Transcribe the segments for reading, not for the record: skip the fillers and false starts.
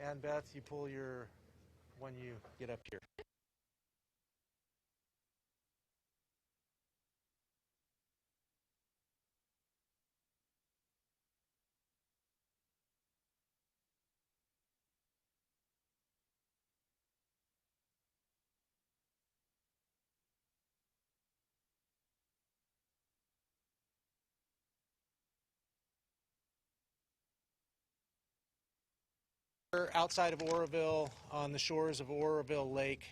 And Beth, you pull your when you get up here. Outside of Oroville, on the shores of Oroville Lake.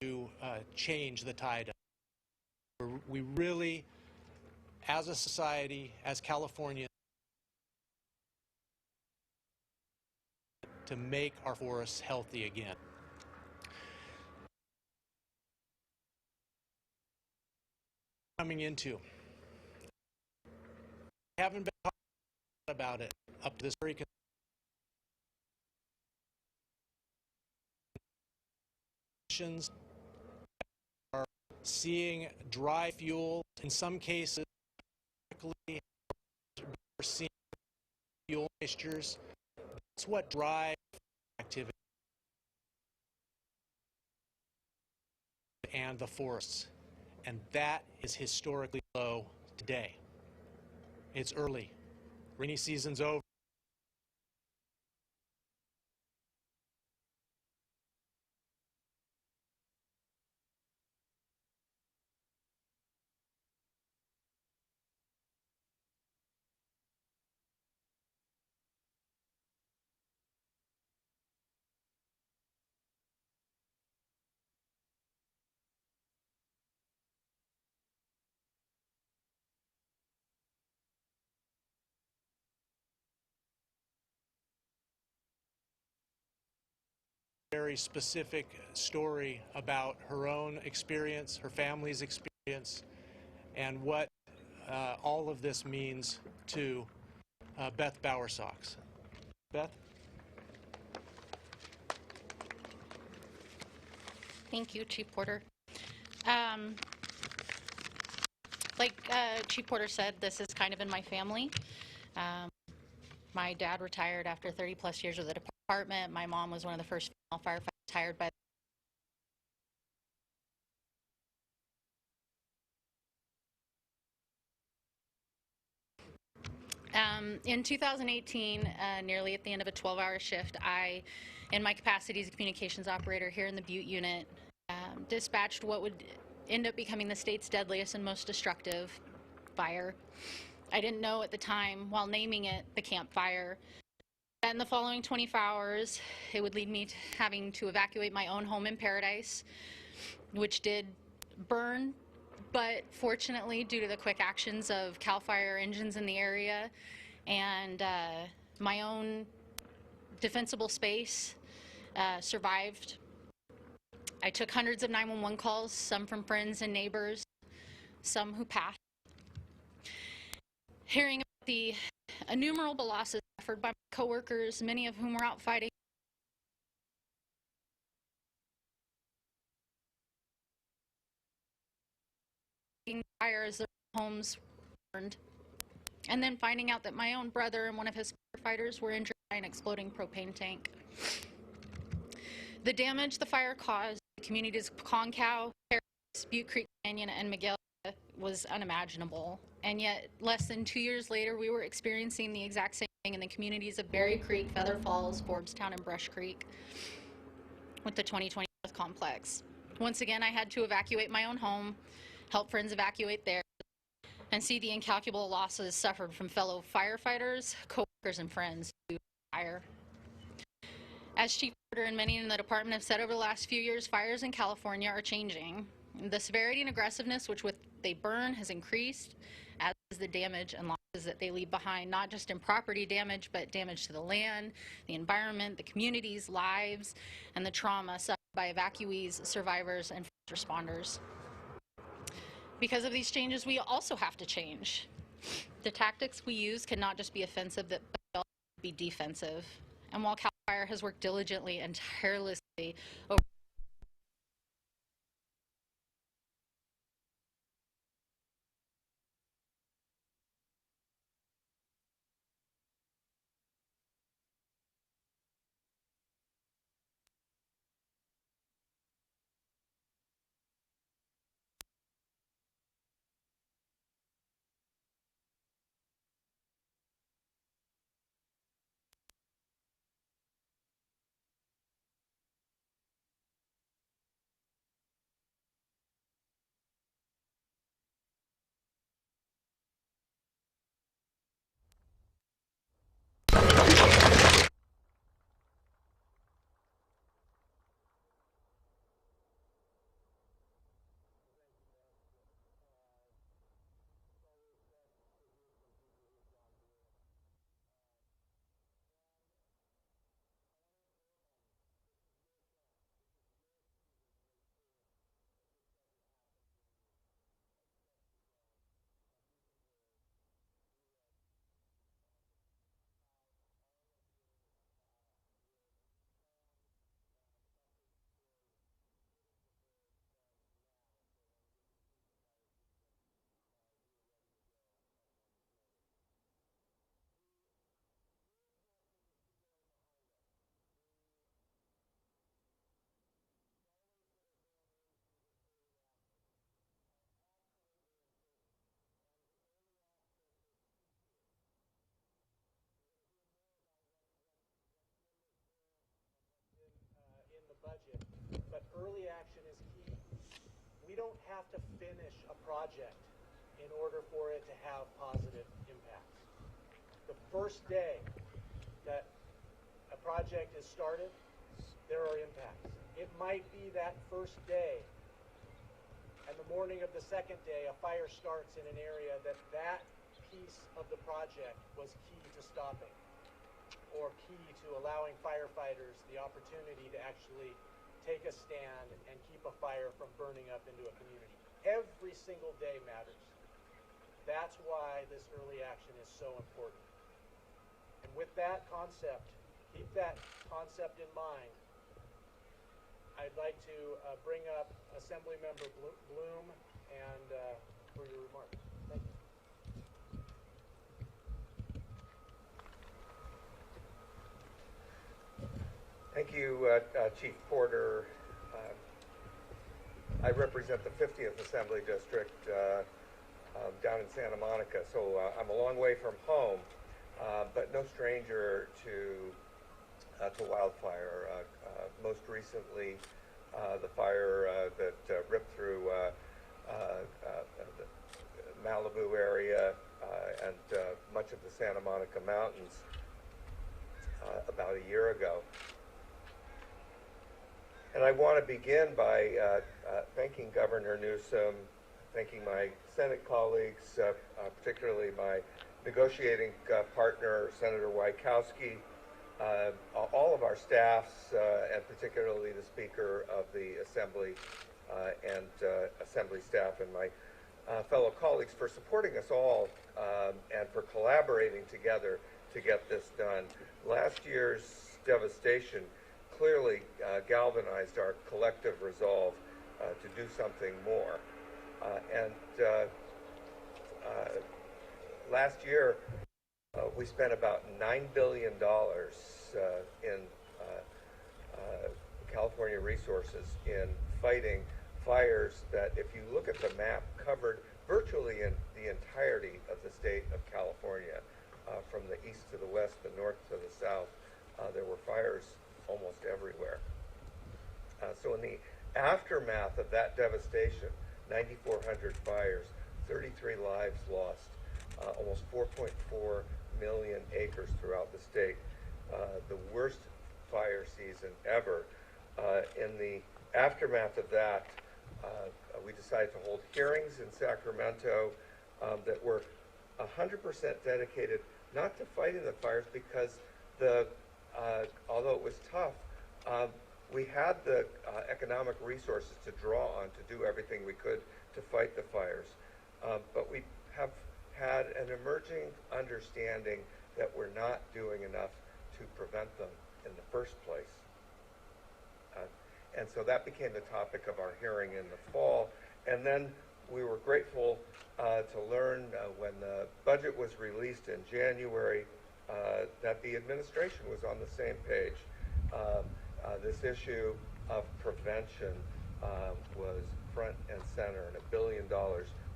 To change the tide. We really, as a society, as California, to make our forests healthy again. Coming into, I haven't been talking about it up to this very conditions. Are seeing dry fuel in some cases. We're seeing fuel moistures. That's what drives activity and the forests, and that is historically low today. It's early. Rainy season's over. Very specific story about her own experience, her family's experience, and what all of this means to Beth Bowersox. Beth? Thank you, Chief Porter. Like Chief Porter said, this is kind of in my family. My dad retired after 30 plus years with the department. My mom was one of the first female firefighters hired by in 2018, nearly at the end of a 12-hour shift, I, in my capacity as a communications operator here in the Butte unit, dispatched what would end up becoming the state's deadliest and most destructive fire. I didn't know at the time, while naming it the Camp Fire, that in the following 24 hours, it would lead me to having to evacuate my own home in Paradise, which did burn, but fortunately, due to the quick actions of CAL FIRE engines in the area and my own defensible space, survived. I took hundreds of 911 calls, some from friends and neighbors, some who passed. Hearing about the innumerable losses suffered by my coworkers, many of whom were out fighting fires, their homes burned, and then finding out that my own brother and one of his firefighters were injured by an exploding propane tank. The damage the fire caused the communities of Concow, Paris, Butte Creek Canyon, and Miguel was unimaginable. And yet, less than 2 years later, we were experiencing the exact same thing in the communities of Berry Creek, Feather Falls, Forbstown, and Brush Creek with the 2020 Earth Complex. Once again, I had to evacuate my own home, help friends evacuate theirs, and see the incalculable losses suffered from fellow firefighters, coworkers, and friends due to fire. As Chief Porter and many in the department have said over the last few years, fires in California are changing. The severity and aggressiveness which they burn has increased, as is the damage and losses that they leave behind, not just in property damage, but damage to the land, the environment, the communities, lives, and the trauma suffered by evacuees, survivors, and first responders. Because of these changes, we also have to change. The tactics we use cannot just be offensive, but also be defensive. And while CAL FIRE has worked diligently and tirelessly over in the budget, but early action is key. We don't have to finish a project in order for it to have positive impacts. The first day that a project is started, there are impacts. It might be that first day and the morning of the second day a fire starts in an area that piece of the project was key to stopping, or key to allowing firefighters the opportunity to actually take a stand and keep a fire from burning up into a community. Every single day matters. That's why this early action is so important. And with that concept, keep that concept in mind, I'd like to bring up Assemblymember Bloom and for your remarks. Thank you. Thank you, Chief Porter. I represent the 50th Assembly District down in Santa Monica, so I'm a long way from home, but no stranger to wildfire. Most recently, the fire that ripped through the Malibu area and much of the Santa Monica Mountains about a year ago. And I want to begin by thanking Governor Newsom, thanking my Senate colleagues, particularly my negotiating partner, Senator Wajkowski, all of our staffs, and particularly the Speaker of the Assembly and Assembly staff and my fellow colleagues for supporting us all and for collaborating together to get this done. Last year's devastation clearly galvanized our collective resolve to do something more. Last year, we spent about $9 billion in California resources in fighting fires that, if you look at the map, covered virtually in the entirety of the state of California, from the east to the west, the north to the south. There were fires almost everywhere. So in the aftermath of that devastation, 9,400 fires, 33 lives lost, almost 4.4 million acres throughout the state, the worst fire season ever. In the aftermath of that, we decided to hold hearings in Sacramento that were 100% dedicated not to fighting the fires, because although it was tough, we had the economic resources to draw on to do everything we could to fight the fires. But we have had an emerging understanding that we're not doing enough to prevent them in the first place. And so that became the topic of our hearing in the fall. And then we were grateful to learn when the budget was released in January that the administration was on the same page. This issue of prevention was front and center, and $1 billion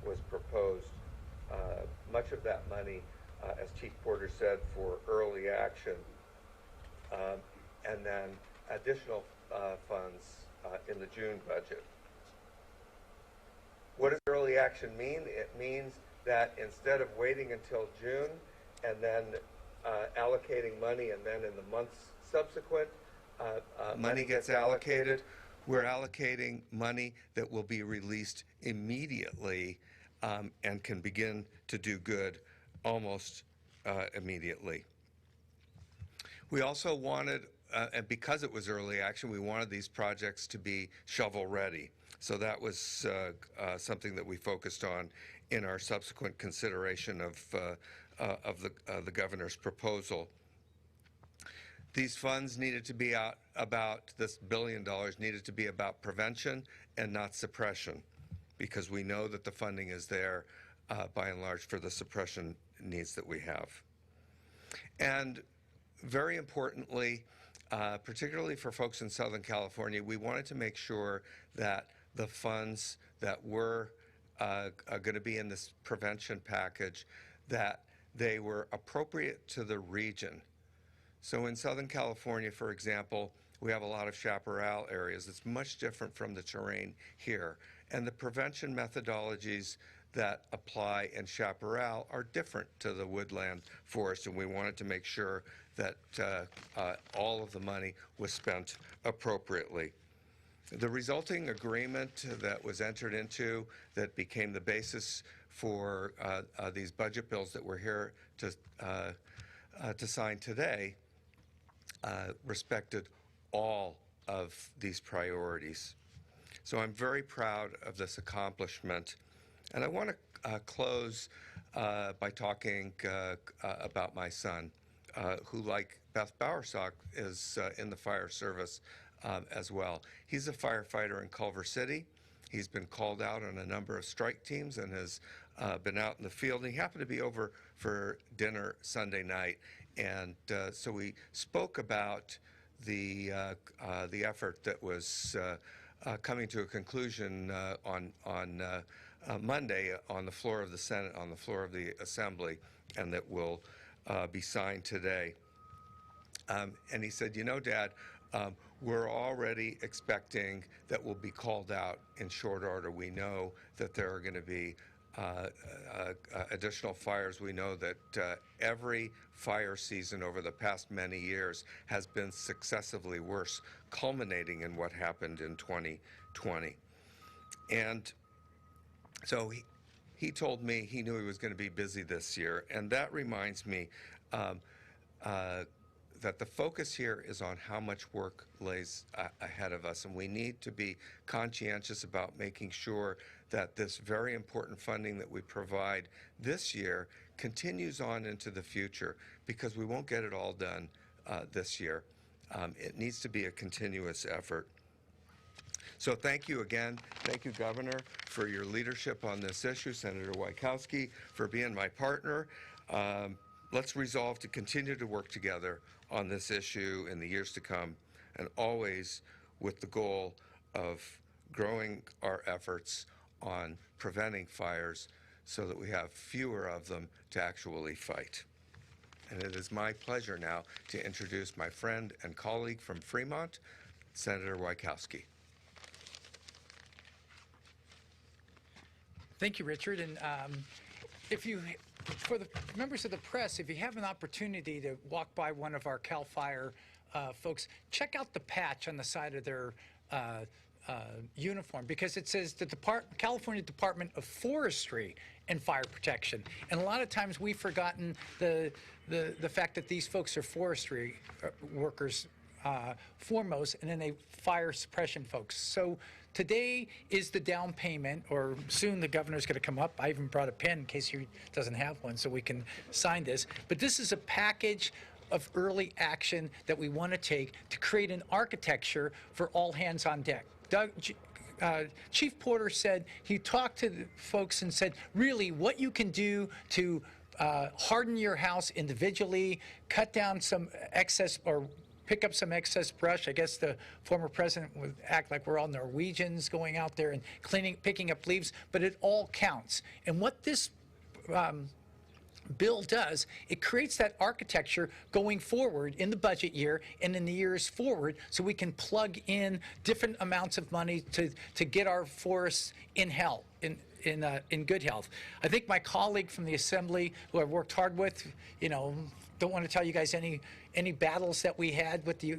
was proposed. Much of that money, as Chief Porter said, for early action, and then additional funds in the June budget. What does early action mean? It means that instead of waiting until June and then allocating money, and then in the months subsequent, money gets allocated, we're allocating money that will be released immediately and can begin to do good almost immediately. We also wanted, and because it was early action, we wanted these projects to be shovel ready. So that was something that we focused on in our subsequent consideration of the governor's proposal. These funds needed to be this $1 billion needed to be about prevention and not suppression, because we know that the funding is there by and large for the suppression needs that we have. And very importantly, particularly for folks in Southern California, we wanted to make sure that the funds that were going to be in this prevention package, that they were appropriate to the region. So in Southern California, for example, we have a lot of chaparral areas. It's much different from the terrain here. And the prevention methodologies that apply in chaparral are different to the woodland forest, and we wanted to make sure that all of the money was spent appropriately. The resulting agreement that was entered into, that became the basis for these budget bills that we're here to sign today, respected all of these priorities. So I'm very proud of this accomplishment. And I want to close by talking about my son, who, like Beth Bowersock, is in the fire service as well. He's a firefighter in Culver City. He's been called out on a number of strike teams and has been out in the field. And he happened to be over for dinner Sunday night. And so we spoke about the effort that was coming to a conclusion on Monday on the floor of the Senate, on the floor of the Assembly, and that will be signed today. And he said, you know, Dad, we're already expecting that we'll be called out in short order. We know that there are going to be additional fires. We know that every fire season over the past many years has been successively worse, culminating in what happened in 2020. And so he told me he knew he was going to be busy this year, and that reminds me that the focus here is on how much work lays ahead of us, and we need to be conscientious about making sure that this very important funding that we provide this year continues on into the future, because we won't get it all done this year. It needs to be a continuous effort. So thank you again. Thank you, Governor, for your leadership on this issue. Senator Wojciechowski for being my partner. Let's resolve to continue to work together on this issue in the years to come, and always with the goal of growing our efforts on preventing fires so that we have fewer of them to actually fight. And it is my pleasure now to introduce my friend and colleague from Fremont, Senator Wojciechowski. Thank you, Richard. And for the members of the press, if you have an opportunity to walk by one of our CAL FIRE folks, check out the patch on the side of their uniform, because it says the California Department of Forestry and Fire Protection. And a lot of times we've forgotten the fact that these folks are forestry workers foremost, and then they fire suppression folks. So today is the down payment, or soon the governor's going to come up. I even brought a pen in case he doesn't have one so we can sign this. But this is a package of early action that we want to take to create an architecture for all hands on deck. Chief Porter said he talked to the folks and said, really, what you can do to harden your house individually, cut down some excess or pick up some excess brush. I guess the former president would act like we're all Norwegians going out there and picking up leaves, but it all counts. And what this bill does, it creates that architecture going forward in the budget year and in the years forward, so we can plug in different amounts of money to get our forests in good health. I think my colleague from the Assembly, who I've worked hard with, don't want to tell you guys any battles that we had with the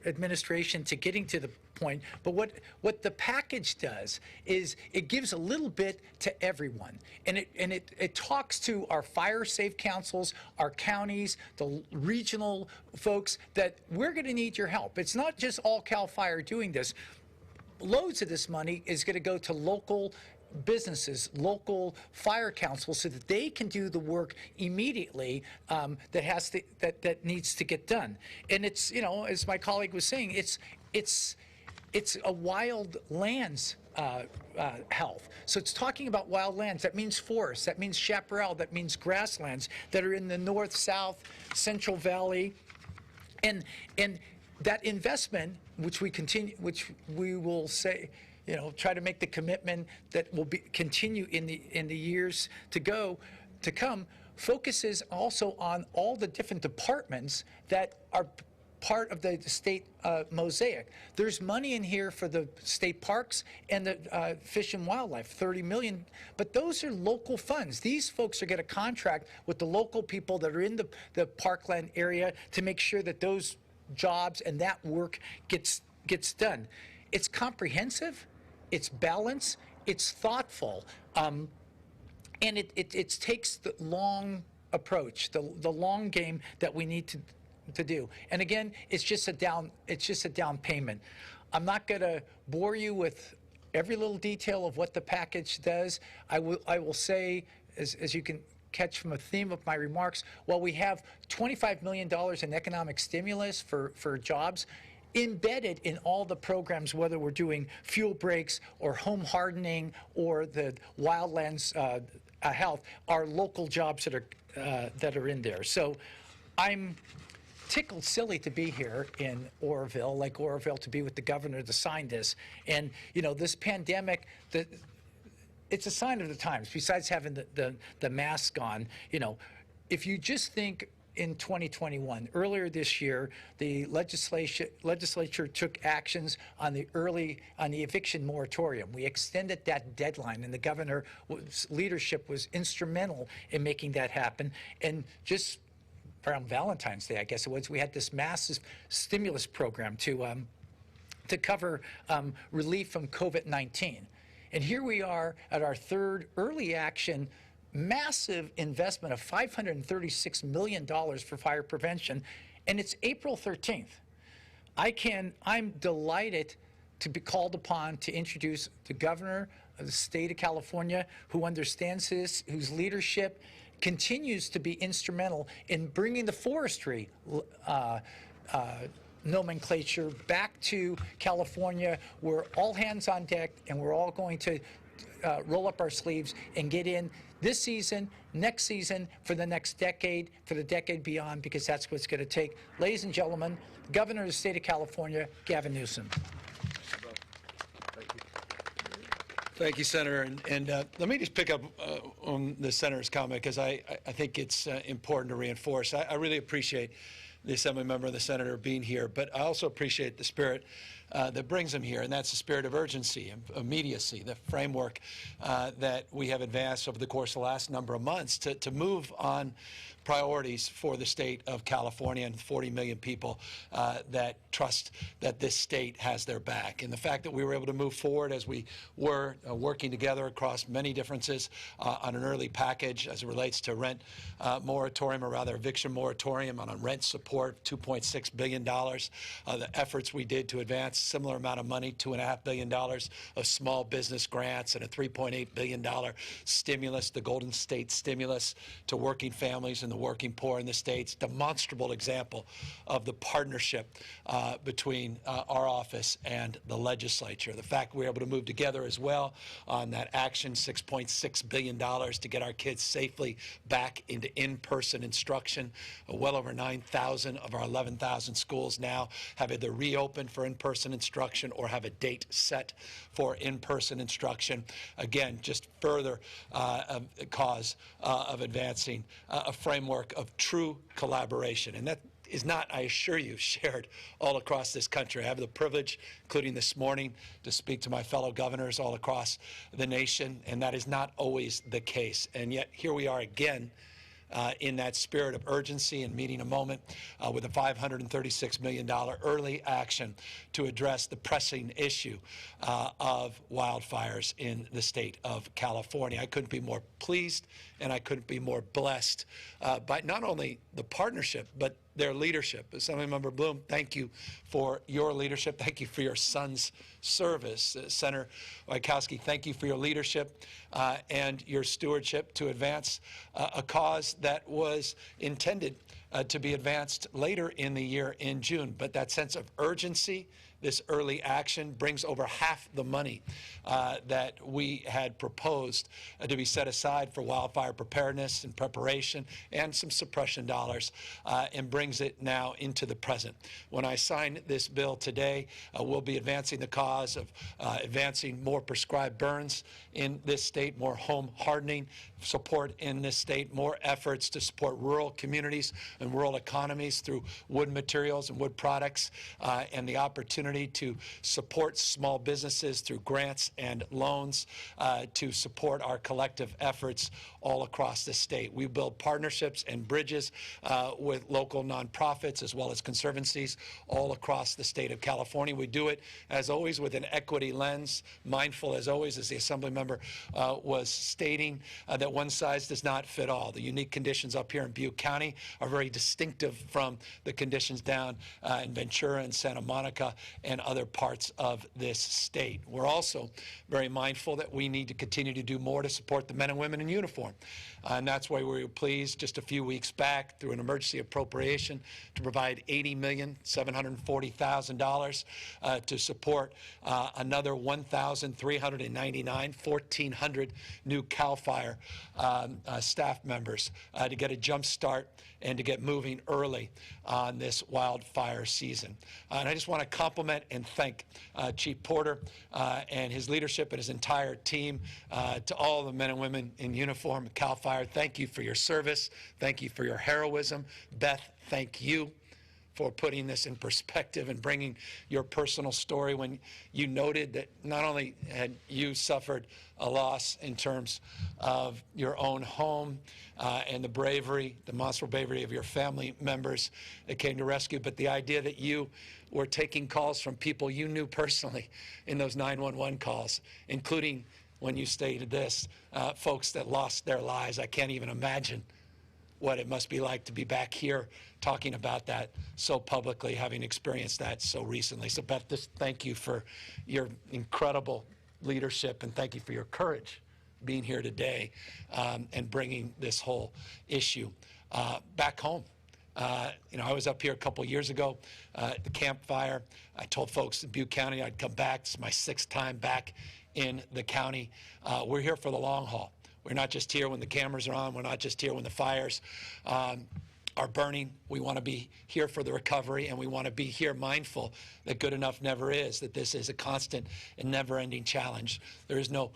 administration to getting to the point. But what the package does is it gives a little bit to everyone, and it talks to our fire safe councils, our counties, the regional folks, that we're going to need your help. It's not just all CAL FIRE doing this. Loads of this money is going to go to local businesses, local fire councils, so that they can do the work immediately that needs to get done. And it's, as my colleague was saying, it's a wild lands health. So it's talking about wild lands. That means forests. That means chaparral. That means grasslands that are in the north, south, central valley, and that investment, which we will say, try to make the commitment that will continue in the years to come, focuses also on all the different departments that are part of the state mosaic. There's money in here for the state parks and the fish and wildlife, $30 million, but those are local funds. These folks are going to contract with the local people that are in the parkland area to make sure that those jobs and that work gets done. It's comprehensive, it's balanced, it's thoughtful, and it takes the long approach, the long game that we need to do. And again, it's just a down payment. I'm not going to bore you with every little detail of what the package does. I will say, as you can catch from a theme of my remarks, while we have $25 million in economic stimulus for jobs, embedded in all the programs, whether we're doing fuel breaks or home hardening or the wildlands health, are local jobs that are in there. So I'm tickled silly to be here in Oroville, Lake Oroville, to be with the governor to sign this. And this pandemic, it's a sign of the times. Besides having the mask on, if you just think in 2021, earlier this year, the legislature took actions on the eviction moratorium. We extended that deadline, and the governor's leadership was instrumental in making that happen. And just around Valentine's Day, I guess it was, we had this massive stimulus program to cover relief from COVID-19. And here we are at our third early action, massive investment of $536 million for fire prevention. and it's April 13th. I'm delighted to be called upon to introduce the governor of the state of California, who understands this, whose leadership continues to be instrumental in bringing the forestry nomenclature back to California. We're all hands on deck, and we're all going to roll up our sleeves and get in this season, next season, for the next decade, for the decade beyond, because that's what it's going to take. Ladies and gentlemen, the governor of the state of California, Gavin Newsom. Thank you, Senator. And let me just pick up on the Senator's comment, because I think it's important to reinforce. I really appreciate the Assembly member and the Senator being here, but I also appreciate the spirit that brings them here, and that's the spirit of urgency and immediacy, the framework that we have advanced over the course of the last number of months to move on priorities for the state of California and 40 million people that trust that this state has their back. And the fact that we were able to move forward as we were working together across many differences on an early package as it relates to rent moratorium, or rather eviction moratorium, on a rent support, $2.6 billion. The efforts we did to advance a similar amount of money, $2.5 billion of small business grants, and a $3.8 billion stimulus, the Golden State stimulus to working families and the working poor in the states. Demonstrable example of the partnership between our office and the legislature. The fact we were able to move together as well on that action, $6.6 billion to get our kids safely back into in-person instruction. Well over 9,000 of our 11,000 schools now have either reopened for in-person instruction or have a date set for in-person instruction. Again, just further cause of advancing a framework of true collaboration. And that is not, I assure you, shared all across this country. I have the privilege, including this morning, to speak to my fellow governors all across the nation, and that is not always the case. And yet here we are again in that spirit of urgency and meeting a moment with a $536 million early action to address the pressing issue of wildfires in the state of California. I couldn't be more pleased and I couldn't be more blessed by not only the partnership, but their leadership. Assemblymember Bloom, thank you for your leadership. Thank you for your son's service. Senator Wieckowski, thank you for your leadership and your stewardship to advance a cause that was intended to be advanced later in the year in June. But that sense of urgency, this early action, brings over half the money that we had proposed to be set aside for wildfire preparedness and preparation and some suppression dollars, and brings it now into the present. When I sign this bill today, we'll be advancing the cause of advancing more prescribed burns in this state, more home hardening support in this state, more efforts to support rural communities and rural economies through wood materials and wood products, and the opportunity to support small businesses through grants and loans to support our collective efforts all across the state. We build partnerships and bridges with local nonprofits as well as conservancies all across the state of California. We do it, as always, with an equity lens, mindful, as always, as the Assembly member was stating, that one size does not fit all. The unique conditions up here in Butte County are very distinctive from the conditions down in Ventura and Santa Monica and other parts of this state. We're also very mindful that we need to continue to do more to support the men and women in uniform. And that's why we were pleased just a few weeks back through an emergency appropriation to provide $80,740,000 to support another 1,399, 1,400 new CAL FIRE staff members to get a jump start and to get moving early on this wildfire season. And I just want to compliment and thank Chief Porter and his leadership and his entire team, to all the men and women in uniform at CAL FIRE. Thank you for your service. Thank you for your heroism. Beth, thank you for putting this in perspective and bringing your personal story when you noted that not only had you suffered a loss in terms of your own home and the bravery, demonstrable bravery of your family members that came to rescue, but the idea that you were taking calls from people you knew personally in those 911 calls, including when you stated this, folks that lost their lives. I can't even imagine what it must be like to be back here talking about that so publicly, having experienced that so recently. So Beth, just thank you for your incredible leadership, and thank you for your courage being here today and bringing this whole issue back home. You know, I was up here a couple years ago at the campfire. I told folks in Butte County I'd come back. It's my 6th time back in the county. We're here for the long haul. We're not just here when the cameras are on. We're not just here when the fires are burning. We want to be here for the recovery, and we want to be here mindful that good enough never is, that this is a constant and never-ending challenge. There is no,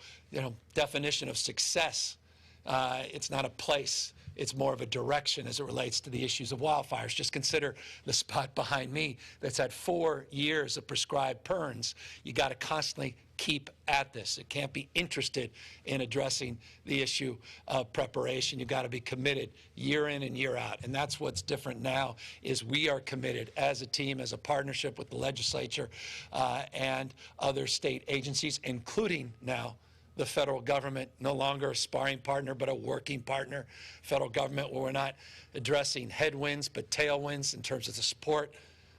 definition of success. It's not a place. It's more of a direction as it relates to the issues of wildfires. Just consider the spot behind me that's had 4 years of prescribed burns. You got to constantly keep at this. It can't be interested in addressing the issue of preparation. You've got to be committed year in and year out. And that's what's different now, is we are committed as a team, as a partnership with the legislature and other state agencies, including now the federal government, no longer a sparring partner, but a working partner. Federal government, where we're not addressing headwinds, but tailwinds in terms of the support,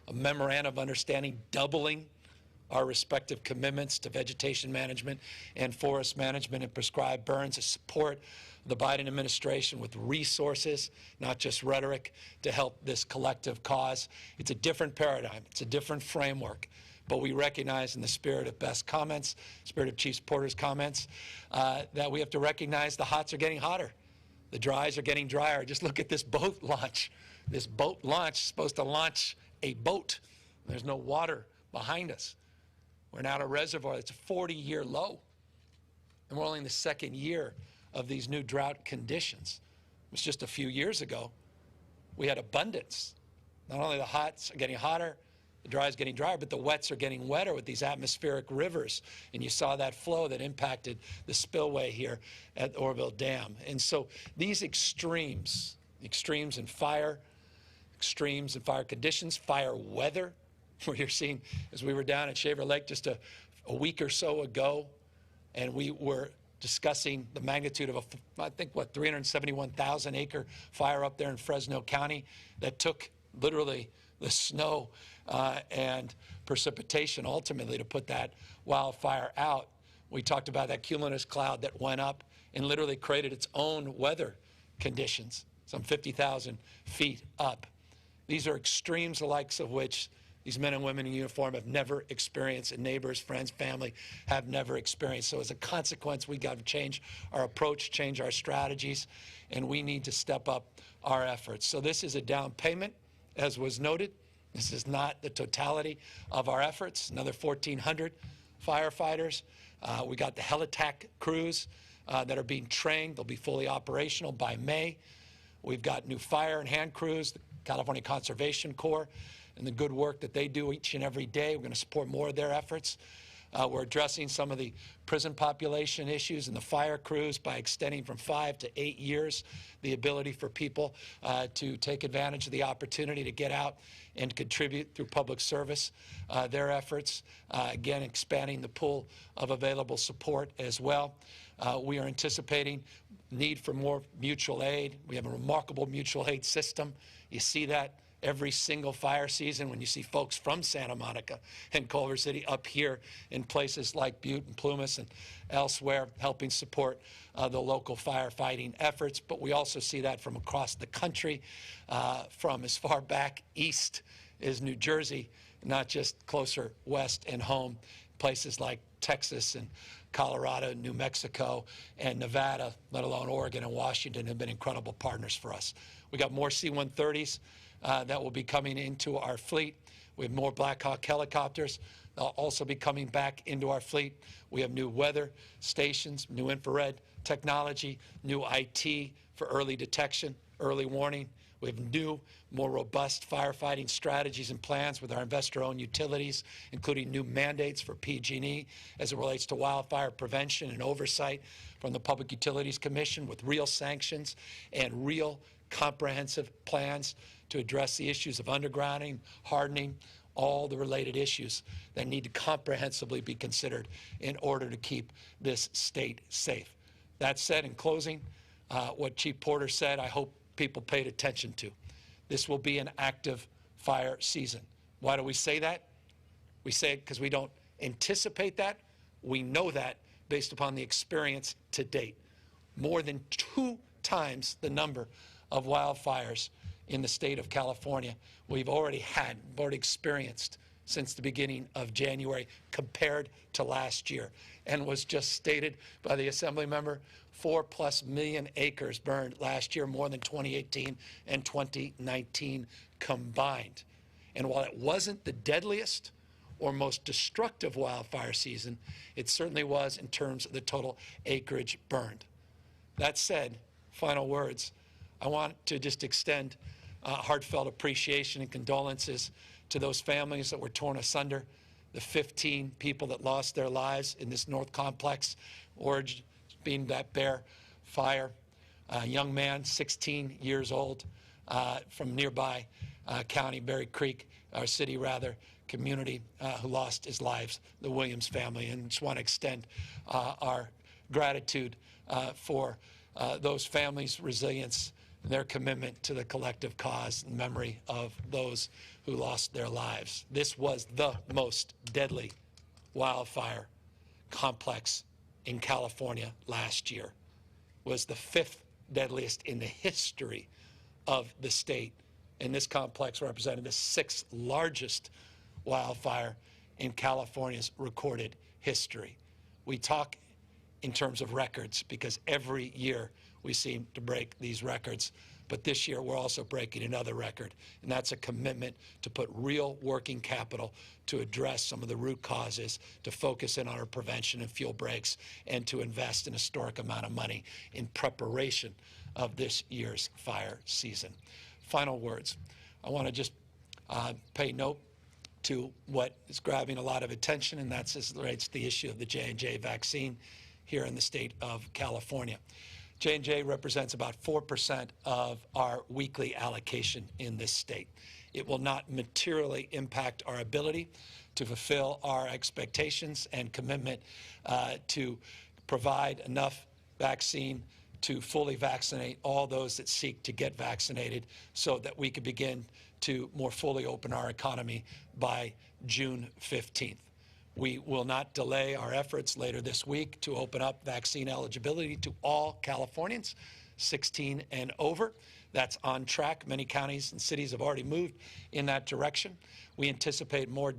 a memorandum of understanding doubling our respective commitments to vegetation management and forest management and prescribed burns, to support the Biden administration with resources, not just rhetoric, to help this collective cause. It's a different paradigm. It's a different framework. But we recognize, in the spirit of Beth's comments, spirit of Chief Porter's comments, that we have to recognize the hots are getting hotter. The dries are getting drier. Just look at this boat launch. This boat launch is supposed to launch a boat. There's no water behind us. We're now at a reservoir that's a 40-year low. And we're only in the 2nd year of these new drought conditions. It was just a few years ago. We had abundance. Not only the hots are getting hotter, the dry is getting drier, but the wets are getting wetter with these atmospheric rivers. And you saw that flow that impacted the spillway here at Oroville Dam. And so these extremes in fire, extremes in fire conditions, fire weather, where you're seeing, as we were down at Shaver Lake just a week or so ago, and we were discussing the magnitude of I think, 371,000 acre fire up there in Fresno County that took literally the snow and precipitation ultimately to put that wildfire out. We talked about that cumulus cloud that went up and literally created its own weather conditions, some 50,000 feet up. These are extremes, the likes of which these men and women in uniform have never experienced, and neighbors, friends, family have never experienced. So as a consequence, we got to change our approach, change our strategies, and we need to step up our efforts. So this is a down payment, as was noted. This is not the totality of our efforts. Another 1,400 firefighters. We got the helitack crews that are being trained. They'll be fully operational by May. We've got new fire and hand crews, the California Conservation Corps, and the good work that they do each and every day. We're going to support more of their efforts. We're addressing some of the prison population issues and the fire crews by extending from 5 to 8 years the ability for people to take advantage of the opportunity to get out and contribute through public service their efforts. Again, expanding the pool of available support as well. We are anticipating need for more mutual aid. We have a remarkable mutual aid system. You see that every single fire season when you see folks from Santa Monica and Culver City up here in places like Butte and Plumas and elsewhere helping support the local firefighting efforts. But we also see that from across the country, from as far back east as New Jersey, not just closer west and home, places like Texas and Colorado, New Mexico, and Nevada, let alone Oregon and Washington, have been incredible partners for us. We got more C-130s that will be coming into our fleet. We have more Black Hawk helicopters. They'll also be coming back into our fleet. We have new weather stations, new infrared technology, new IT for early detection, early warning. We have new, more robust firefighting strategies and plans with our investor-owned utilities, including new mandates for PG&E as it relates to wildfire prevention and oversight from the Public Utilities Commission, with real sanctions and real comprehensive plans to address the issues of undergrounding, hardening, all the related issues that need to comprehensively be considered in order to keep this state safe. That said, in closing, what Chief Porter said, I hope people paid attention to. This will be an active fire season. Why do we say that? We say it because we don't anticipate that. We know that based upon the experience to date. More than 2 times the number of wildfires in the state of California we've already experienced since the beginning of January compared to last year. And was just stated by the Assembly member, 4+ million acres burned last year, more than 2018 and 2019 combined. And while it wasn't the deadliest or most destructive wildfire season, it certainly was in terms of the total acreage burned. That said, final words, I want to just extend heartfelt appreciation and condolences to those families that were torn asunder, the 15 people that lost their lives in this North Complex, origin being that Bear fire. A young man, 16 years old, from nearby county, Berry Creek, our city rather, community, who lost his lives, the Williams family. And just want to extend our gratitude for those families' resilience and their commitment to the collective cause and memory of those who lost their lives. This was the most deadly wildfire complex in California last year. Was the 5th deadliest in the history of the state. And this complex represented the 6th largest wildfire in California's recorded history. We talk in terms of records because every year we seem to break these records. But this year we're also breaking another record, and that's a commitment to put real working capital to address some of the root causes, to focus in on our prevention and fuel breaks, and to invest an historic amount of money in preparation of this year's fire season. Final words. I want to just pay note to what is grabbing a lot of attention, and that's as relates to the issue of the J&J vaccine here in the state of California. J&J represents about 4% of our weekly allocation in this state. It will not materially impact our ability to fulfill our expectations and commitment to provide enough vaccine to fully vaccinate all those that seek to get vaccinated so that we can begin to more fully open our economy by June 15th. We will not delay our efforts later this week to open up vaccine eligibility to all Californians 16 and over. That's on track. Many counties and cities have already moved in that direction. We anticipate more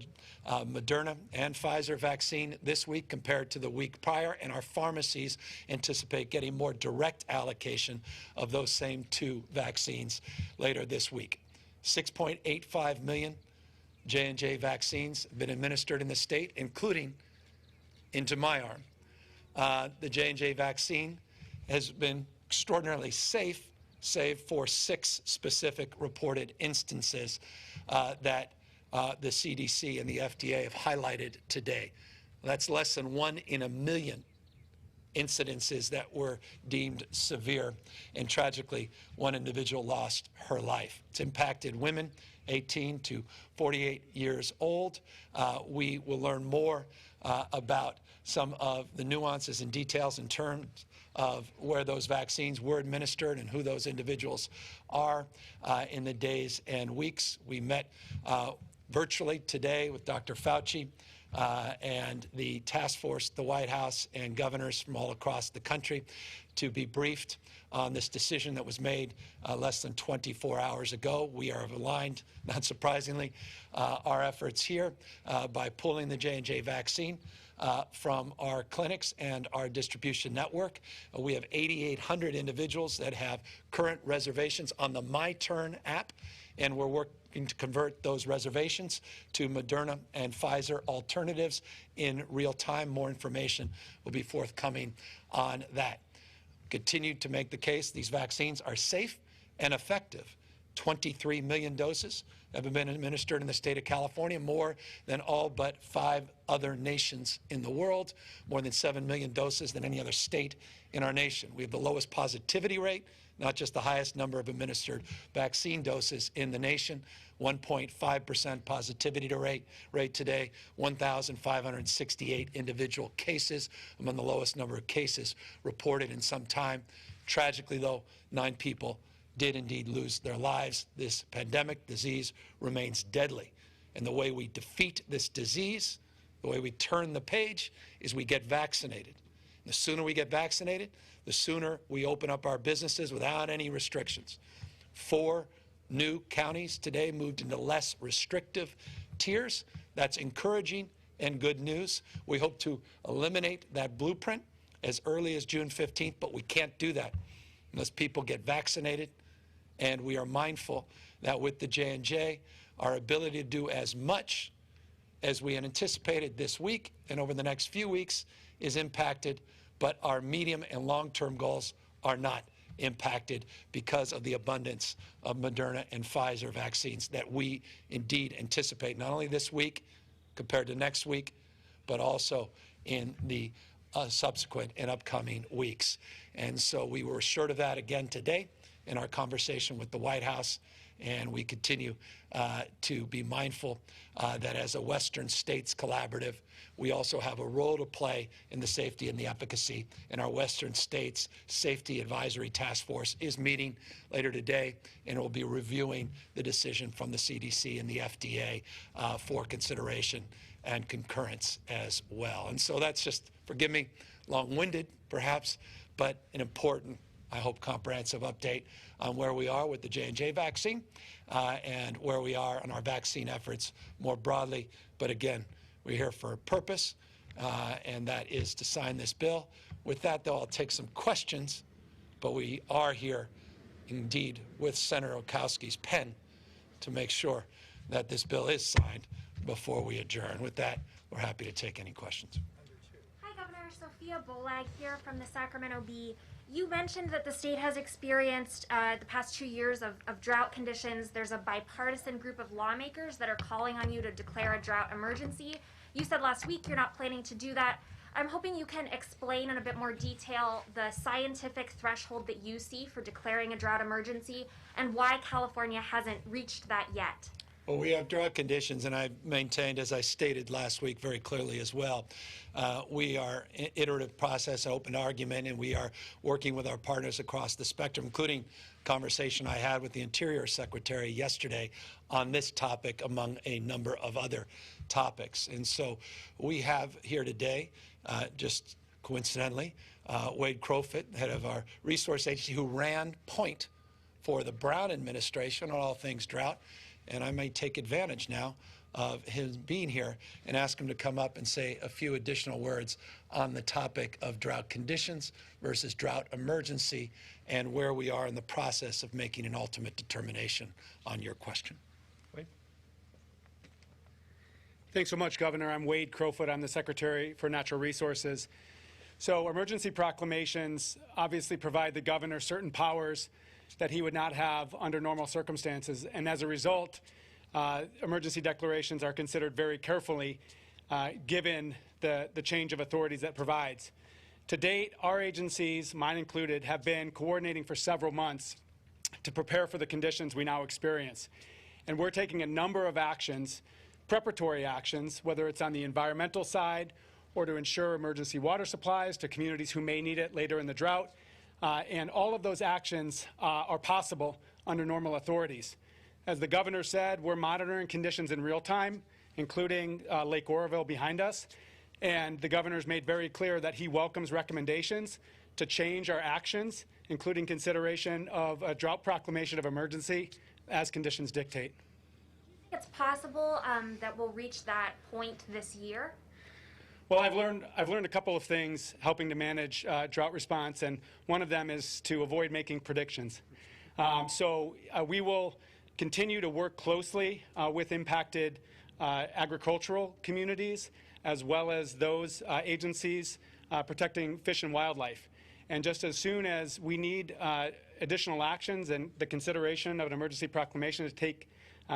Moderna and Pfizer vaccine this week compared to the week prior, and our pharmacies anticipate getting more direct allocation of those same 2 vaccines later this week. 6.85 million J&J vaccines have been administered in the state, including into my arm. The J&J vaccine has been extraordinarily safe, save for 6 specific reported instances that the CDC and the FDA have highlighted today. That's less than 1 in a million incidences that were deemed severe, and tragically, 1 individual lost her life. It's impacted women 18 to 48 years old. We will learn more about some of the nuances and details in terms of where those vaccines were administered and who those individuals are in the days and weeks. We met virtually today with Dr. Fauci and the task force, the White House, and governors from all across the country to be briefed on this decision that was made less than 24 hours ago. We are aligned, not surprisingly, our efforts here by pulling the J&J vaccine from our clinics and our distribution network. We have 8,800 individuals that have current reservations on the My Turn app, and we're working to convert those reservations to Moderna and Pfizer alternatives in real time. More information will be forthcoming on that. Continue to make the case these vaccines are safe and effective. 23 million doses have been administered in the state of California, more than all but 5 other nations in the world, more than 7 million doses than any other state in our nation. We have the lowest positivity rate, not just the highest number of administered vaccine doses in the nation, 1.5% positivity rate today, 1,568 individual cases, among the lowest number of cases reported in some time. Tragically, though, 9 people did indeed lose their lives. This pandemic disease remains deadly. And the way we defeat this disease, the way we turn the page, is we get vaccinated. And the sooner we get vaccinated, the sooner we open up our businesses without any restrictions. 4 new counties today moved into less restrictive tiers. That's encouraging and good news. We hope to eliminate that blueprint as early as June 15th, but we can't do that unless people get vaccinated. And we are mindful that with the J&J, our ability to do as much as we had anticipated this week and over the next few weeks is impacted, but our medium and long-term goals are not impacted because of the abundance of Moderna and Pfizer vaccines that we indeed anticipate not only this week compared to next week, but also in the subsequent and upcoming weeks. And so we were assured of that again today in our conversation with the White House, and we continue to be mindful that as a Western States collaborative, we also have a role to play in the safety and the efficacy. And our Western States Safety Advisory Task Force is meeting later today, and will be reviewing the decision from the CDC and the FDA for consideration and concurrence as well. And so that's just, forgive me, long-winded perhaps, but an important, I hope, comprehensive update on where we are with the J&J vaccine and where we are on our vaccine efforts more broadly. But again, we're here for a purpose, and that is to sign this bill. With that, though, I'll take some questions, but we are here indeed with Senator Okowski's pen to make sure that this bill is signed before we adjourn. With that, we're happy to take any questions. Hi, Governor. Sophia Bolag here from the Sacramento Bee. You mentioned that the state has experienced the past 2 years of drought conditions. There's a bipartisan group of lawmakers that are calling on you to declare a drought emergency. You said last week you're not planning to do that. I'm hoping you can explain in a bit more detail the scientific threshold that you see for declaring a drought emergency and why California hasn't reached that yet. Well, we have drought conditions, and I maintained, as I stated last week very clearly as well, we are in iterative process, open argument, and we are working with our partners across the spectrum, including conversation I had with the Interior Secretary yesterday on this topic, among a number of other topics. And so we have here today, just coincidentally, Wade Crowfoot, head of our resource agency, who ran point for the Brown administration on all things drought. And I may take advantage now of his being here and ask him to come up and say a few additional words on the topic of drought conditions versus drought emergency and where we are in the process of making an ultimate determination on your question. Wade? Thanks so much, Governor. I'm Wade Crowfoot. I'm the Secretary for Natural Resources. So emergency proclamations obviously provide the governor certain powers that he would not have under normal circumstances. And as a result, emergency declarations are considered very carefully given the change of authorities that provides. To date, our agencies, mine included, have been coordinating for several months to prepare for the conditions we now experience. And we're taking a number of actions, preparatory actions, whether it's on the environmental side or to ensure emergency water supplies to communities who may need it later in the drought. And all of those actions are possible under normal authorities. As the governor said, we're monitoring conditions in real time, including Lake Oroville behind us. And the governor's made very clear that he welcomes recommendations to change our actions, including consideration of a drought proclamation of emergency as conditions dictate. It's possible that we'll reach that point this year. Well, I've learned a couple of things helping to manage drought response, and one of them is to avoid making predictions. So we will continue to work closely with impacted agricultural communities, as well as those agencies protecting fish and wildlife. And just as soon as we need additional actions and the consideration of an emergency proclamation to take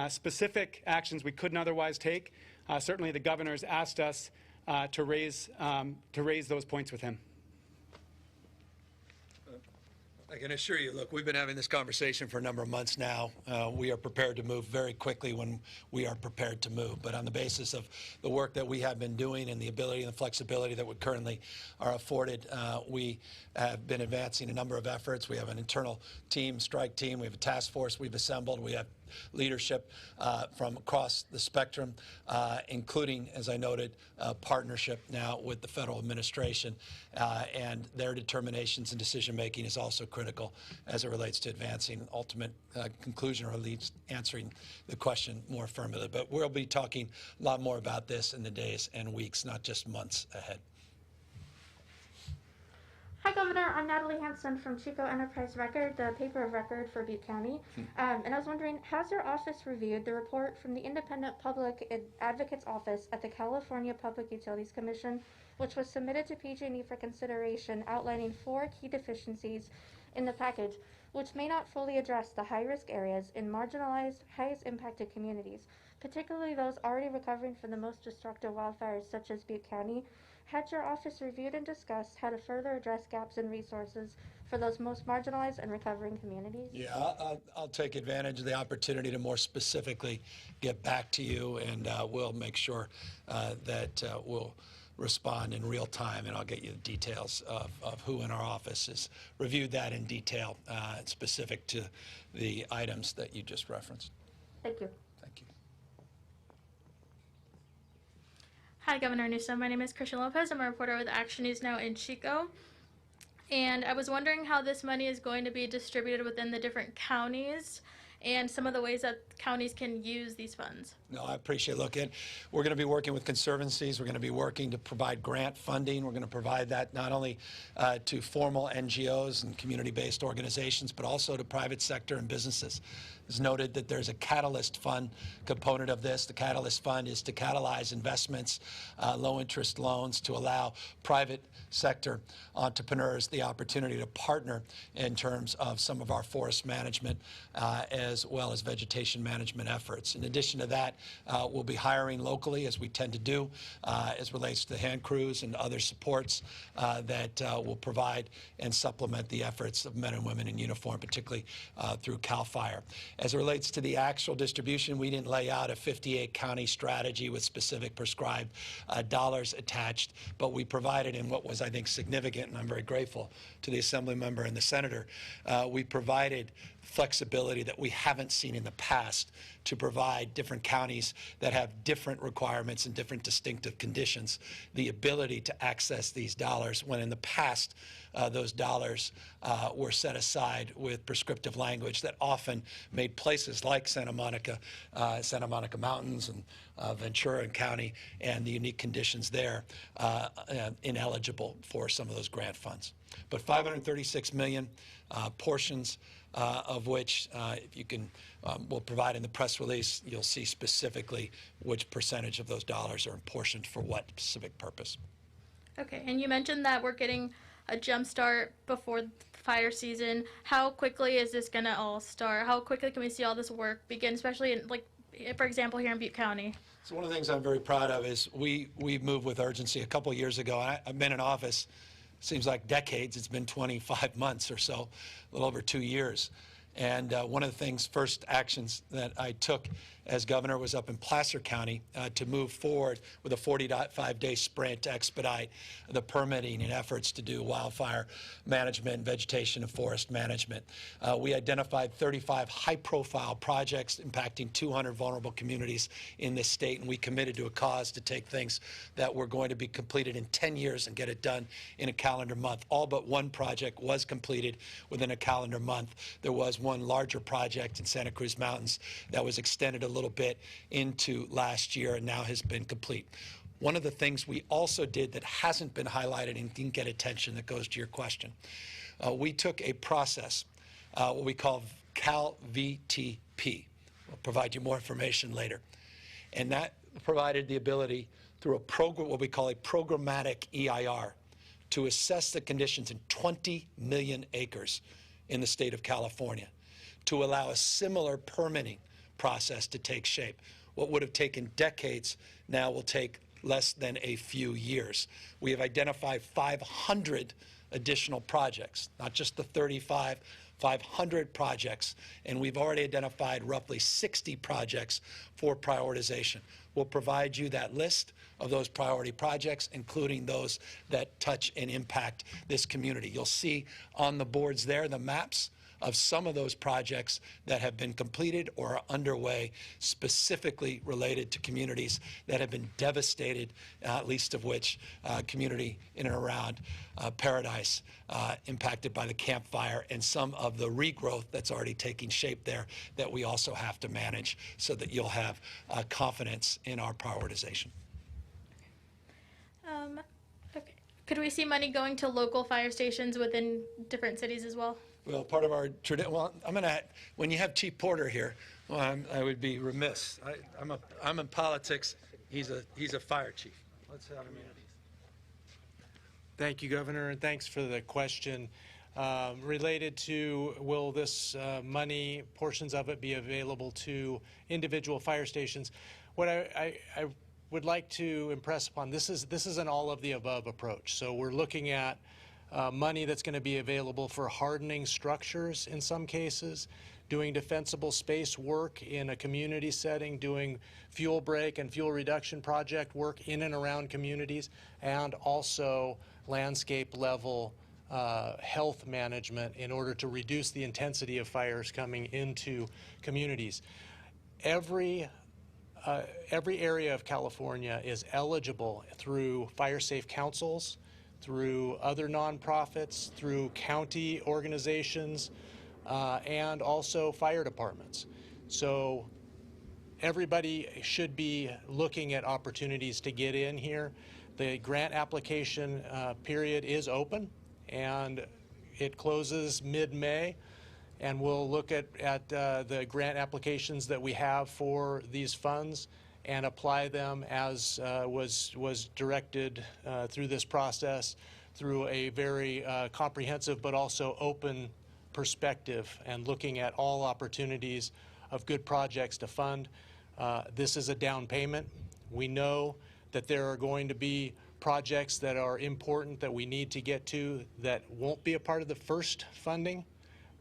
specific actions we couldn't otherwise take, certainly the governor's asked us to raise those points with him. I can assure you, look, we've been having this conversation for a number of months now. We are prepared to move very quickly when we are prepared to move. But on the basis of the work that we have been doing and the ability and the flexibility that we currently are afforded, we have been advancing a number of efforts. We have an internal team, strike team. We have a task force we've assembled. We have leadership from across the spectrum, including, as I noted, partnership now with the federal administration, and their determinations and decision-making is also critical as it relates to advancing ultimate conclusion, or at least answering the question more affirmatively. But we'll be talking a lot more about this in the days and weeks, not just months ahead. Hi, Governor. I'm Natalie Hanson from Chico Enterprise Record, the paper of record for Butte County. And I was wondering, has your office reviewed the report from the Independent Public Advocate's Office at the California Public Utilities Commission, which was submitted to PG&E for consideration, outlining 4 key deficiencies in the package, which may not fully address the high-risk areas in marginalized, highest impacted communities, particularly those already recovering from the most destructive wildfires such as Butte County? Had your office reviewed and discussed how to further address gaps in resources for those most marginalized and recovering communities? Yeah, I'll take advantage of the opportunity to more specifically get back to you, and we'll make sure that we'll respond in real time, and I'll get you the details of who in our office has reviewed that in detail, specific to the items that you just referenced. Thank you. Thank you. Hi, Governor Newsom. My name is Christian Lopez. I'm a reporter with Action News Now in Chico. And I was wondering how this money is going to be distributed within the different counties and some of the ways that counties can use these funds. No, I appreciate it. Look, we're going to be working with conservancies. We're going to be working to provide grant funding. We're going to provide that not only to formal NGOs and community-based organizations, but also to private sector and businesses. It's noted that there's a Catalyst Fund component of this. The Catalyst Fund is to catalyze investments, low-interest loans, to allow private sector entrepreneurs the opportunity to partner in terms of some of our forest management as well as vegetation management efforts. In addition to that, we'll be hiring locally, as we tend to do, as relates to the hand crews and other supports that will provide and supplement the efforts of men and women in uniform, particularly through CAL FIRE. As it relates to the actual distribution, we didn't lay out a 58-county strategy with specific prescribed dollars attached, but we provided in what was, I think, significant, and I'm very grateful to the Assembly member and the Senator, we provided flexibility that we haven't seen in the past to provide different counties that have different requirements and different distinctive conditions the ability to access these dollars, when in the past those dollars were set aside with prescriptive language that often made places like Santa Monica Mountains and Ventura County and the unique conditions there ineligible for some of those grant funds. But $536 million, portions of which, if you can, we'll provide in the press release, you'll see specifically which percentage of those dollars are apportioned for what specific purpose. Okay, and you mentioned that we're getting a jump start before the fire season. How quickly is this going to all start? How quickly can we see all this work begin, especially in, like, for example, here in Butte County? So one of the things I'm very proud of is we moved with urgency. A couple of years ago, I've been in office, seems like decades. It's been 25 months or so, a little over 2 years. And one of the things, first actions that I took as governor was up in Placer County to move forward with a 45-day sprint to expedite the permitting and efforts to do wildfire management, vegetation, and forest management. We identified 35 high-profile projects impacting 200 vulnerable communities in this state, and we committed to a cause to take things that were going to be completed in 10 years and get it done in a calendar month. All but one project was completed within a calendar month. There was one larger project in Santa Cruz Mountains that was extended a little bit into last year and now has been complete. One of the things we also did that hasn't been highlighted and didn't get attention, that goes to your question, we took a process, what we call CalVTP. We'll provide you more information later. And that provided the ability through a program, what we call a programmatic EIR, to assess the conditions in 20 million acres in the state of California, to allow a similar permitting process to take shape. What would have taken decades now will take less than a few years. We have identified 500 additional projects, not just the 500 projects, and we've already identified roughly 60 projects for prioritization. We'll provide you that list of those priority projects, including those that touch and impact this community. You'll see on the boards there the maps of some of those projects that have been completed or are underway, specifically related to communities that have been devastated, least of which community in and around Paradise, impacted by the Camp Fire, and some of the regrowth that's already taking shape there that we also have to manage, so that you'll have confidence in our prioritization. Okay. Could we see money going to local fire stations within different cities as well? Well, part of our tradition. Well, when you have Chief Porter here, well, I would be remiss. I'm in politics. He's a fire chief. Let's have him in. Thank you, Governor, and thanks for the question. Related to will this money, portions of it, be available to individual fire stations? What I would like to impress upon, this is an all of the above approach. So we're looking at money that's going to be available for hardening structures in some cases, doing defensible space work in a community setting, doing fuel break and fuel reduction project work in and around communities, and also landscape level health management in order to reduce the intensity of fires coming into communities. Every area of California is eligible through fire safe councils, through other nonprofits, through county organizations, and also fire departments. So everybody should be looking at opportunities to get in here. The grant application period is open, and it closes mid-May, and we'll look at the grant applications that we have for these funds and apply them as was directed through this process, through a very comprehensive but also open perspective, and looking at all opportunities of good projects to fund. This is a down payment. We know that there are going to be projects that are important that we need to get to that won't be a part of the first funding,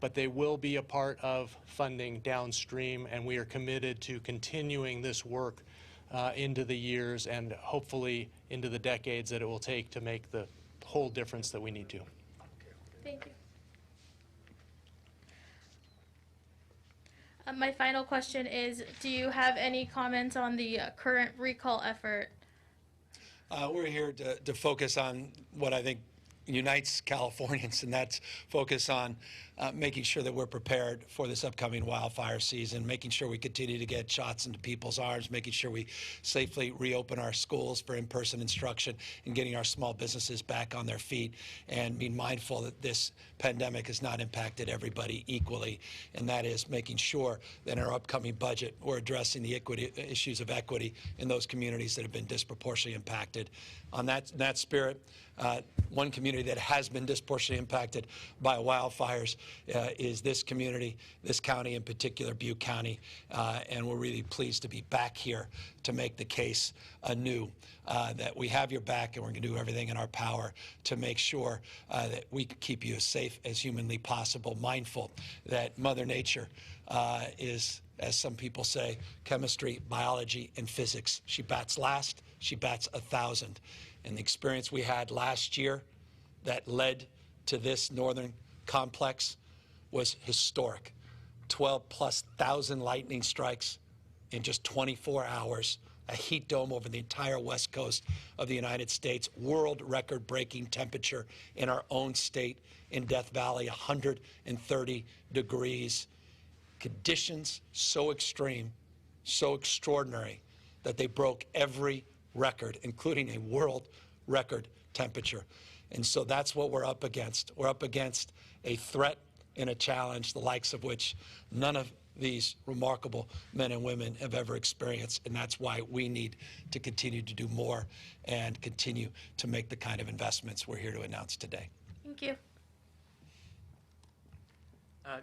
but they will be a part of funding downstream, and we are committed to continuing this work into the years and hopefully into the decades that it will take to make the whole difference that we need to. Thank you. My final question is, do you have any comments on the current recall effort? We're here to focus on what I think unites Californians, and that's focus on making sure that we're prepared for this upcoming wildfire season, making sure we continue to get shots into people's arms, making sure we safely reopen our schools for in-person instruction, and getting our small businesses back on their feet, and being mindful that this pandemic has not impacted everybody equally, and that is making sure that in our upcoming budget we're addressing the issues of equity in those communities that have been disproportionately impacted. On that spirit, one community that has been disproportionately impacted by wildfires is this community, this county in particular, Butte County, and we're really pleased to be back here to make the case anew that we have your back, and we're going to do everything in our power to make sure that we keep you as safe as humanly possible, mindful that Mother Nature is, as some people say, chemistry, biology, and physics. She bats last, she bats 1,000. And the experience we had last year that led to this northern complex was historic. 12,000+ lightning strikes in just 24 hours, a heat dome over the entire west coast of the United States, world record-breaking temperature in our own state in Death Valley, 130 degrees. Conditions so extreme, so extraordinary, that they broke every record, including a world record temperature. And so that's what we're up against. We're up against a threat and a challenge, the likes of which none of these remarkable men and women have ever experienced. And that's why we need to continue to do more and continue to make the kind of investments we're here to announce today. Thank you.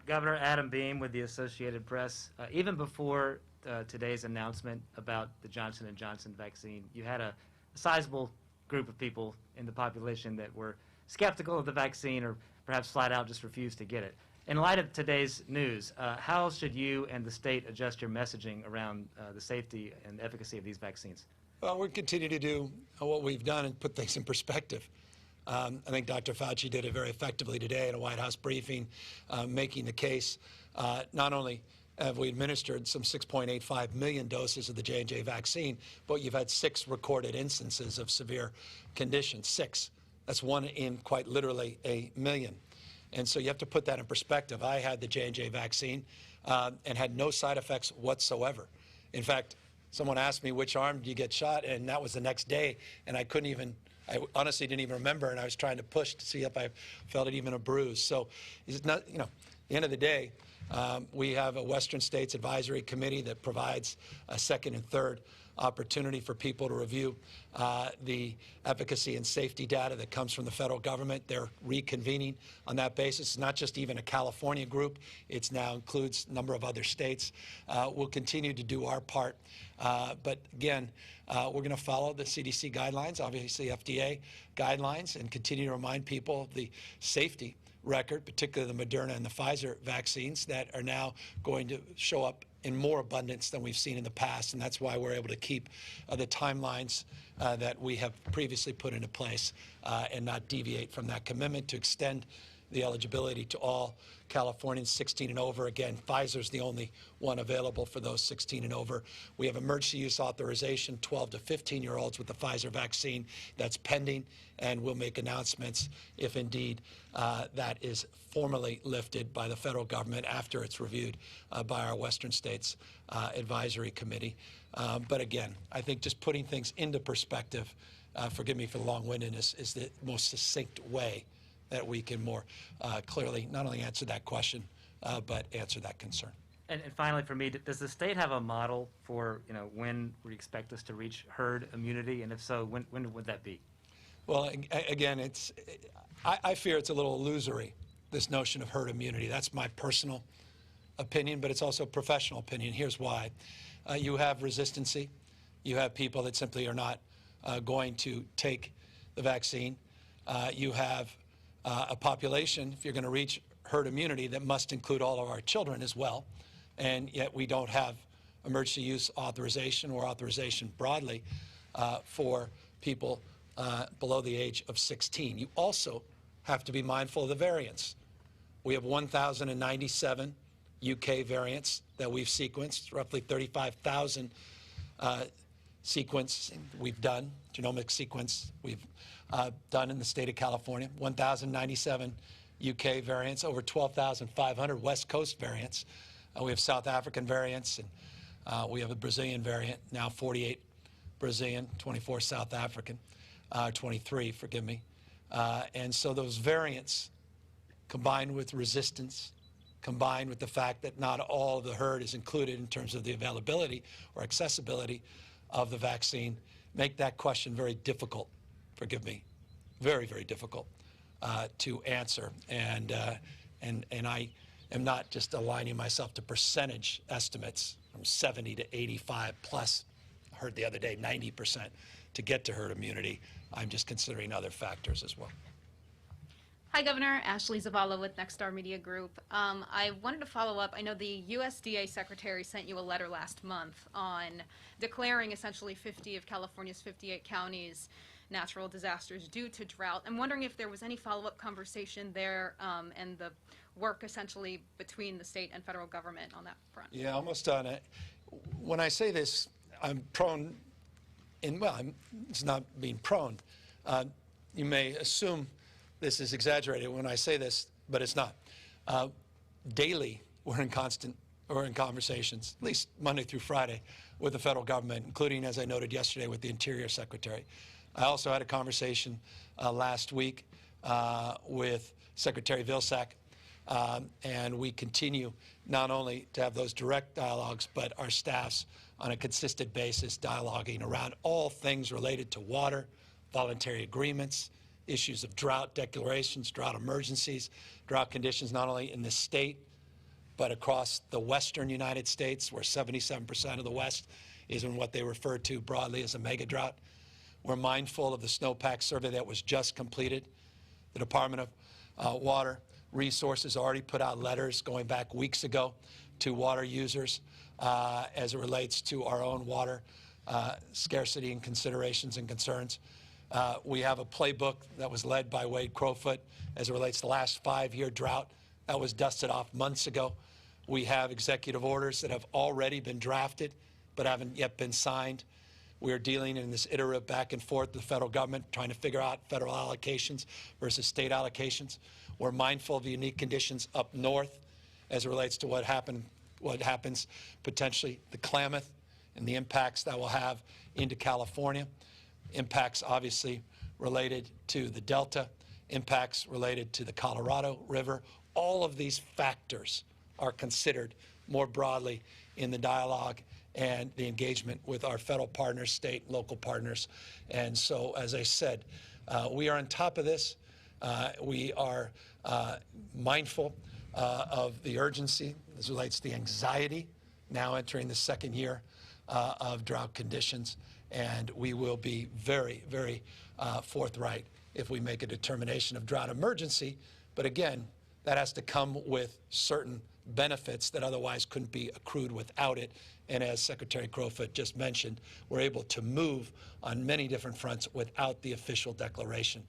Governor Adam Beam with the Associated Press. Even before today's announcement about the Johnson & Johnson vaccine, you had a sizable group of people in the population that were skeptical of the vaccine or perhaps flat out just refuse to get it. In light of today's news, how should you and the state adjust your messaging around the safety and efficacy of these vaccines? Well, we'll continue to do what we've done and put things in perspective. I think Dr. Fauci did it very effectively today in a White House briefing, making the case not only have we administered some 6.85 million doses of the J&J vaccine, but you've had 6 recorded instances of severe conditions. 6. That's 1 in quite literally a million. And so you have to put that in perspective. I had the J&J vaccine and had no side effects whatsoever. In fact, someone asked me, which arm did you get shot? And that was the next day, and I honestly didn't even remember, and I was trying to push to see if I felt it even a bruise. So it's not, at the end of the day, we have a Western States Advisory Committee that provides a second and third opportunity for people to review the efficacy and safety data that comes from the federal government. They're reconvening on that basis. It's not just even a California group. It now includes a number of other states. We'll continue to do our part. But again, we're going to follow the CDC guidelines, obviously FDA guidelines, and continue to remind people of the safety record, particularly the Moderna and the Pfizer vaccines that are now going to show up in more abundance than we've seen in the past, and that's why we're able to keep the timelines that we have previously put into place and not deviate from that commitment to extend the eligibility to all Californians 16 and over. Again, Pfizer's the only one available for those 16 and over. We have emergency use authorization, 12 to 15-year-olds with the Pfizer vaccine. That's pending, and we'll make announcements if indeed that is formally lifted by the federal government after it's reviewed by our Western States Advisory Committee. But again, I think just putting things into perspective, forgive me for the long-windedness, is the most succinct way that we can more clearly not only answer that question, but answer that concern. And finally, for me, does the state have a model for when we expect us to reach herd immunity, and if so, when would that be? Well, again, I fear it's a little illusory, this notion of herd immunity. That's my personal opinion, but it's also a professional opinion. Here's why. You have resistancy. You have people that simply are not going to take the vaccine. You have a population, if you're going to reach herd immunity, that must include all of our children as well, and yet we don't have emergency use authorization or authorization broadly for people below the age of 16. You also have to be mindful of the variants. We have 1,097 UK variants that we've sequenced, roughly 35,000 sequence we've done, genomic sequence we've done in the state of California, 1,097 UK variants, over 12,500 West Coast variants. We have South African variants, and we have a Brazilian variant, now 48 Brazilian, 24 South African, 23, forgive me. And so those variants, combined with resistance, combined with the fact that not all of the herd is included in terms of the availability or accessibility of the vaccine, make that question very difficult, forgive me, very, very difficult to answer. And I am not just aligning myself to percentage estimates from 70 to 85 plus, I heard the other day 90% to get to herd immunity. I'm just considering other factors as well. Hi, Governor. Ashley Zavala with Nexstar Media Group. I wanted to follow up. I know the USDA Secretary sent you a letter last month on declaring essentially 50 of California's 58 counties natural disasters due to drought. I'm wondering if there was any follow-up conversation there and the work essentially between the state and federal government on that front. Yeah, almost on it. When I say this, I'm prone, it's not being prone. You may assume this is exaggerated when I say this, but it's not. Daily, we're in conversations, at least Monday through Friday, with the federal government, including, as I noted yesterday, with the Interior Secretary. I also had a conversation last week with Secretary Vilsack, and we continue not only to have those direct dialogues, but our staffs on a consistent basis dialoguing around all things related to water, voluntary agreements, issues of drought declarations, drought emergencies, drought conditions not only in this state, but across the western United States, where 77% of the West is in what they refer to broadly as a mega drought. We're mindful of the snowpack survey that was just completed The Department of Water Resources already put out letters going back weeks ago to water users as it relates to our own water scarcity and considerations and concerns. We have a playbook that was led by Wade Crowfoot as it relates to the last 5-year drought. That was dusted off months ago. We have executive orders that have already been drafted but haven't yet been signed. We are dealing in this iterative back and forth with the federal government, trying to figure out federal allocations versus state allocations. We're mindful of the unique conditions up north as it relates to what happens potentially the Klamath and the impacts that will have into California. Impacts obviously related to the Delta, impacts related to the Colorado River. All of these factors are considered more broadly in the dialogue and the engagement with our federal partners, state, local partners. And so, as I said, we are on top of this. We are mindful of the urgency as it relates to the anxiety now entering the second year of drought conditions. And we will be very, very forthright if we make a determination of drought emergency. But again, that has to come with certain benefits that otherwise couldn't be accrued without it. And as Secretary Crowfoot just mentioned, we're able to move on many different fronts without the official declaration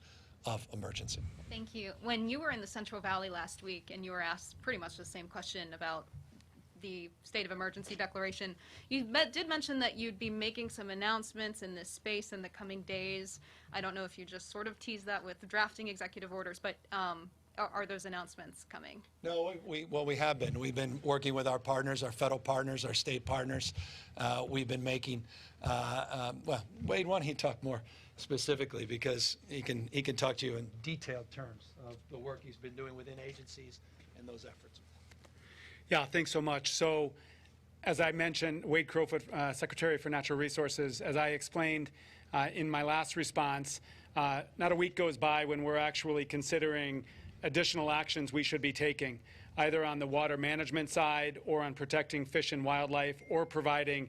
of emergency. Thank you. When you were in the Central Valley last week and you were asked pretty much the same question about the state of emergency declaration, you did mention that you'd be making some announcements in this space in the coming days. I don't know if you just sort of teased that with drafting executive orders, but are those announcements coming? No, we have been. We've been working with our partners, our federal partners, our state partners. We've been making, well, Wade, why don't he talk more specifically, because he can talk to you in detailed terms of the work he's been doing within agencies and those efforts. Yeah, thanks so much. So, as I mentioned, Wade Crowfoot, Secretary for Natural Resources, as I explained in my last response, not a week goes by when we're actually considering additional actions we should be taking, either on the water management side or on protecting fish and wildlife or providing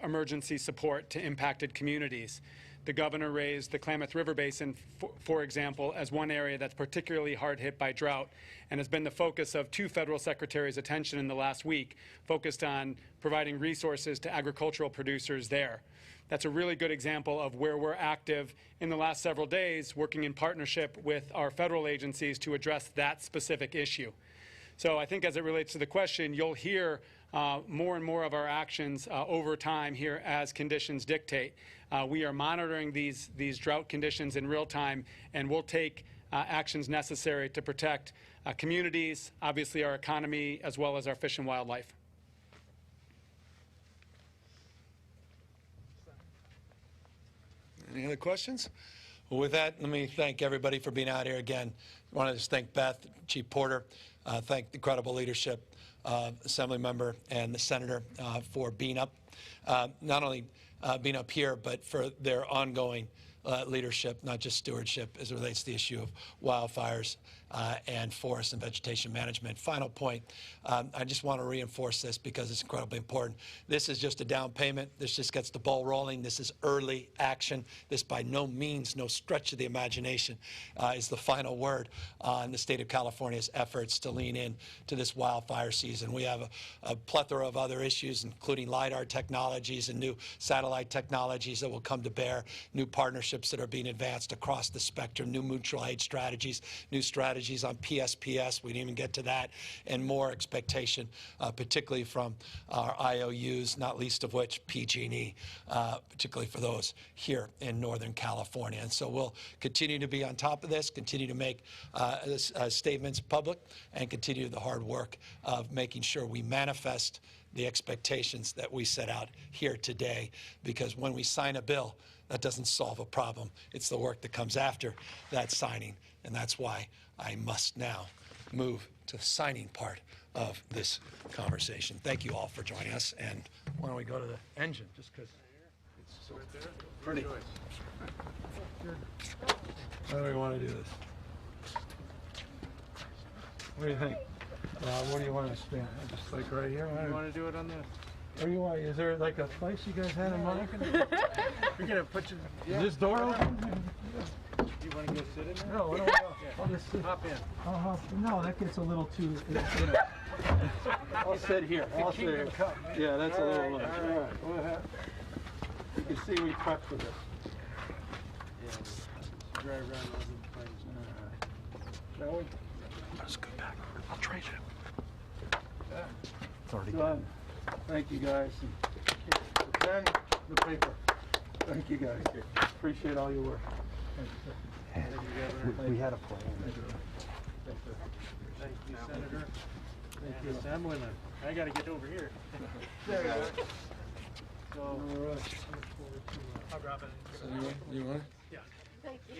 emergency support to impacted communities. The governor raised the Klamath River Basin, for example, as one area that's particularly hard hit by drought and has been the focus of 2 federal secretaries' attention in the last week, focused on providing resources to agricultural producers there. That's a really good example of where we're active in the last several days, working in partnership with our federal agencies to address that specific issue. So I think as it relates to the question, you'll hear more and more of our actions over time here as conditions dictate. We are monitoring these drought conditions in real time, and we'll take actions necessary to protect communities, obviously our economy, as well as our fish and wildlife. Any other questions? Well, with that, let me thank everybody for being out here again. I want to just thank Beth, Chief Porter, thank the incredible leadership, Assembly Member and the Senator for being up, not only being up here, but for their ongoing leadership, not just stewardship, as it relates to the issue of wildfires and forest and vegetation management. Final point, I just want to reinforce this because it's incredibly important. This is just a down payment. This just gets the ball rolling. This is early action. This by no means, no stretch of the imagination is the final word on the state of California's efforts to lean in to this wildfire season. We have a plethora of other issues, including LIDAR technologies and new satellite technologies that will come to bear, new partnerships that are being advanced across the spectrum, new mutual aid strategies, new strategies on PSPS, we didn't even get to that, and more expectation, particularly from our IOUs, not least of which PG&E, particularly for those here in Northern California. And so we'll continue to be on top of this, continue to make statements public, and continue the hard work of making sure we manifest the expectations that we set out here today, because when we sign a bill, that doesn't solve a problem. It's the work that comes after that signing, and that's why I must now move to the signing part of this conversation. Thank you all for joining us, and why don't we go to the engine, just because it's pretty. How do we want to do this? What do you think? What do you want to stand? Just like right here? You want to do it on this? Or you want? Is there like a place you guys had in mind? We're gonna put you. Is this door open? You want to go sit in there? No, I'll just sit. Hop in. No, that gets a little too, I'll sit here. I'll sit here. Yeah, that's a little much. All right, go ahead. You can see we prepped for this. Yeah, drive around all the places. Shall we? Let's go back. I'll trade you. Yeah. It's already Done. Thank you, guys. The pen, the paper. Thank you, guys. Appreciate all your work. Thank you, Governor. We had a plan. Thank you, Senator. Thank you, Assemblyman. I got to get over here. There you go. So, all right. I'll grab it. You want it? Yeah.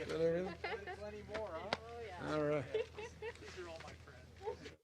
Got everything? Plenty more, huh? Oh, yeah. All right. These are all my friends.